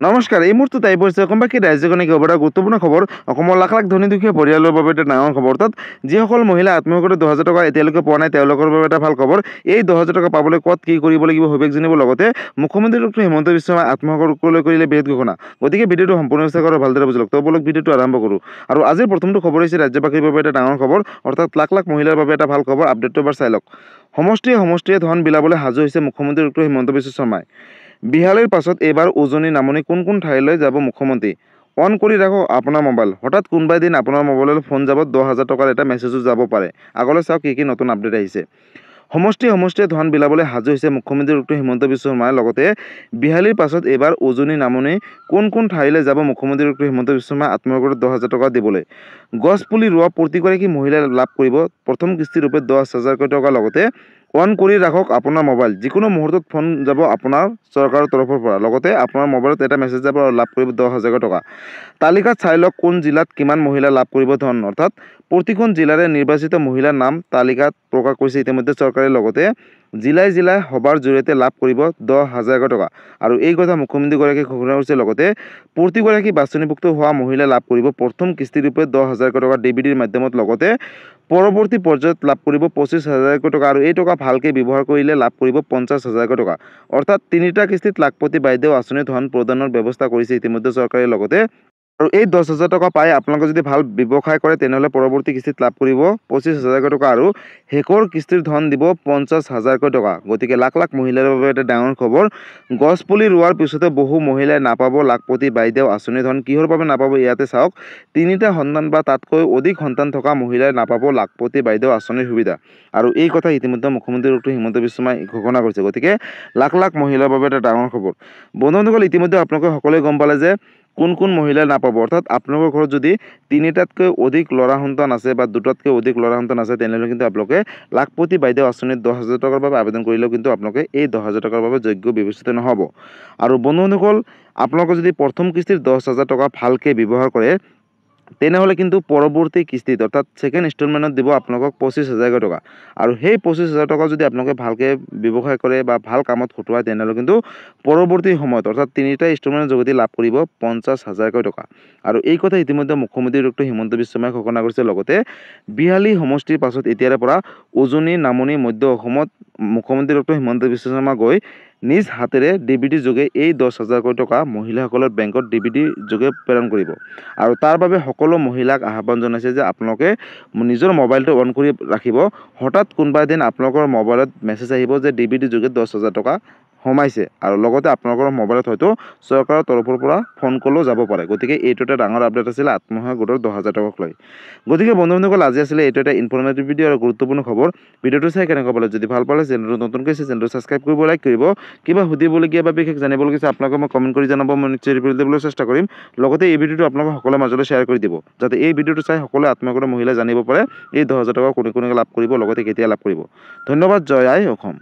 নমস্কাৰ এই মুহূৰ্তত আহি পৰিছে অসমবাসী ৰাজ্যখনে কি খবৰ গুৰুত্বপূৰ্ণ খবৰ অসমৰ লাখ লাখ ধনী দুখীয়া পৰিয়ালৰ বাবে এটা ডাঙৰ খবৰ অৰ্থাৎ যিসকল মহিলা আত্মসহায়ক গোটে 10,000 টকা এতিয়ালৈকে পোৱা নাই তেওঁলোকৰ বাবে এটা ভাল খবৰ এই 10,000 টকা পাবলৈ ক'ত কি কৰিব লাগিব সবিশেষ জানিব লগতে মুখ্যমন্ত্ৰী ডক্টৰ হিমন্ত বিশ্ব শৰ্মাই আত্মসহায়ক গোটলৈ কৰিলে বৃহৎ ঘোষণা গতিকে ভিডিঅ'টো সম্পূৰ্ণ চেষ্টা কৰি ভালদৰে বুজি লওক তো বলক ভিডিঅ'টো আৰম্ভ কৰোঁ আৰু আজিৰ প্ৰথমটো খবৰ হৈছে ৰাজ্যবাসীৰ বাবে এটা ডাঙৰ খবৰ অৰ্থাৎ লাখ লাখ মহিলাৰ বাবে এটা ভাল খবৰ আপডেটটো এবাৰ চাই লওক সমষ্টিয়ে ধন বিলাবলৈ সাজু হৈছে মুখ্যমন্ত্ৰী ডক্টৰ হিমন্ত বিশ্ব শৰ্মাই বিহালীৰ পাছত এইবাৰ উজনি নামনি কোন ঠাইলৈ যাব মুখ্যমন্ত্ৰী অন কৰি ৰাখক আপোনাৰ মোবাইল হঠাৎ কোনোবা দিন আপোনাৰ মোবাইললৈ ফোন যাব 10,000 টকাৰ এটা মেছেজো যাব পাৰে আগলৈ চাওক কি নতুন আপডেট আহিছে সমষ্টিয়ে ধন বিলাবলৈ সাজু হৈছে মুখ্যমন্ত্ৰী ডক্টৰ হিমন্ত বিশ্ব শৰ্মাই লগতে বিহালীৰ পাছত এইবাৰ উজনি নামনি কোন ঠাইলৈ যাব মুখ্যমন্ত্ৰী ডক্টৰ হিমন্ত বিশ্ব শৰ্মাই আত্মসহায়ক 10,000 টকা দিবলৈ গছ পুলি ৰোৱা প্ৰতিগৰাকী মহিলাই লাভ কৰিব প্ৰথম কিস্তি ৰূপে 10,000 টকা লগতে অন কৰি ৰাখক আপোনাৰ মোবাইল যিকোনো মুহূৰ্তত ফোন যাব আপোনাৰ চৰকাৰৰ তৰফৰ পৰা লগতে আপোনাৰ মোবাইলত এটা মেছেজ যাব আৰু লাভ কৰিব 10,000 টকা তালিকাত চাই লওক কোন জিলাত কিমান মহিলা লাভ কৰিব ধন অৰ্থাৎ প্ৰতিখন জিলাৰে নিৰ্বাচিত মহিলাৰ নাম তালিকাত প্ৰকাশ কৰিছে ইতিমধ্যে চৰকাৰে লগতে জিলাই সভাৰ জৰিয়তে লাভ কৰিব 10,000 টকা আৰু এই কথা মুখ্যমন্ত্ৰীগৰাকীয়ে ঘোষণা কৰিছে লগতে প্ৰতিগৰাকী বাছনিভুক্ত হোৱা মহিলাই লাভ কৰিব প্ৰথম কিস্তি ৰূপে 10,000 টকা ডিবিডিৰ মাধ্যমত লগতে পৰৱৰ্তী পৰ্যায়ত লাভ কৰিব 25,000 টকা আৰু এই টকা ভালকৈ ব্যৱহাৰ কৰিলে লাভ কৰিব 50,000 টকা অৰ্থাৎ তিনিটা কিস্তিত লাখপতি বাইদেউ আঁচনি ধন প্ৰদানৰ ব্যৱস্থা কৰিছে ইতিমধ্যে চৰকাৰে লগতে আৰু এই 10,000 টকা পাই আপোনালোকে যদি ভাল ব্যৱসায় কৰে তেনেহ'লে পৰৱৰ্তী কিস্তিত লাভ কৰিব 25,000 টকা আৰু শেষৰ কিস্তিৰ ধন দিব 50,000 টকা গতিকে লাখ লাখ মহিলাৰ বাবে এটা ডাঙৰ খবৰ গছ পুলি ৰোৱাৰ পিছতে বহু মহিলাই নাপাব লাখপতি বাইদেউ আঁচনি ধন কিহৰ বাবে নাপাব ইয়াতে চাওক তিনিটা সন্তান বা তাতকৈ অধিক সন্তান থকা মহিলাই নাপাব লাখপতি বাইদেউ আঁচনিৰ সুবিধা আৰু এই কথা ইতিমধ্যে মুখ্যমন্ত্ৰী ডক্টৰ হিমন্ত বিশ্ব শৰ্মাই ঘোষণা কৰিছে গতিকে লাখ লাখ মহিলাৰ বাবে এটা ডাঙৰ খবৰ বন্ধুসকল ইতিমধ্যে আপোনালোকে সকলোৱে গম পালে যে কোন মহিলাই নাপাব অৰ্থাৎ আপোনালোকৰ ঘৰত যদি তিনিটাতকৈ অধিক ল'ৰা সন্তান আছে বা দুটাতকৈ অধিক ল'ৰা সন্তান আছে তেনেহ'লে কিন্তু আপোনালোকে লাখপতি বাইদেউ আঁচনিত 10,000 টকাৰ বাবে আবেদন কৰিলেও কিন্তু আপোনালোকে এই 10,000 টকাৰ বাবে যোগ্য বিবেচিত নহ'ব আৰু বন্ধুসকল আপোনালোকে যদি প্ৰথম কিস্তিৰ 10,000 টকা ভালকৈ ব্যৱহাৰ কৰে তেনেহ'লে কিন্তু পৰৱৰ্তী কিস্তিত অৰ্থাৎ ছেকেণ্ড ইনষ্টলমেণ্টত দিব আপোনালোকক 25,000 টকা আৰু সেই 25,000 টকা যদি আপোনালোকে ভালকৈ ব্যৱসায় কৰে বা ভাল কামত খটুৱায় তেনেহ'লে কিন্তু পৰৱৰ্তী সময়ত অৰ্থাৎ তিনিটা ইনষ্টলমেণ্টৰ যোগেদি লাভ কৰিব 50,000 টকা আৰু এই কথা ইতিমধ্যে মুখ্যমন্ত্ৰী ডক্টৰ হিমন্ত বিশ্ব শৰ্মাই ঘোষণা কৰিছে লগতে বিহালী সমষ্টিৰ পাছত এতিয়াৰে পৰা উজনি নামনি মধ্য অসমত মুখ্যমন্ত্ৰী ডক্টৰ হিমন্ত বিশ্ব শৰ্মা গৈ নিজ হাতেৰে ডিবিডি যোগে এই 10,000 টকা মহিলাসকলৰ বেংকত ডিবিডি যোগে প্ৰেৰণ কৰিব আৰু তাৰ বাবে সকলো মহিলাক আহ্বান জনাইছে যে আপোনালোকে নিজৰ মোবাইলটো অন কৰি ৰাখিব হঠাৎ কোনোবা দিন আপোনালোকৰ মোবাইলত মেছেজ আহিব যে ডিবিডি যোগে 10,000 টকা সোমাইছে আৰু লগতে আপোনালোকৰ মোবাইলত হয়তো চৰকাৰৰ তৰফৰ পৰা ফোন কলো যাব পাৰে গতিকে এইটো এটা ডাঙৰ আপডেট আছিল আত্মসহায়ক গোটৰ 10,000 টকাক লৈ গতিকে বন্ধুসকল আজি আছিলে এইটো এটা ইনফৰ্মেটিভ ভিডিঅ' আৰু গুৰুত্বপূৰ্ণ খবৰ ভিডিঅ'টো চাই কেনেকুৱা পালে যদি ভাল পালে চেনেলটো নতুনকৈ আছে চেনেলটো ছাবস্ক্ৰাইব কৰিব লাইক কৰিব কিবা সুধিবলগীয়া বা বিশেষ জানিবলগীয়া আছে আপোনালোকে মই কমেণ্ট কৰি জনাব মই নিশ্চয় ৰিপ্লাই দিবলৈ চেষ্টা কৰিম লগতে এই ভিডিঅ'টো আপোনালোকে সকলোৰে মাজলৈ শ্বেয়াৰ কৰি দিব যাতে এই ভিডিঅ'টো চাই সকলোৱে আত্মসহায়ক মহিলাই জানিব পাৰে এই 10,000 টকা কোনে লাভ কৰিব লগতে কেতিয়া লাভ কৰিব ধন্যবাদ জয় আই অসম।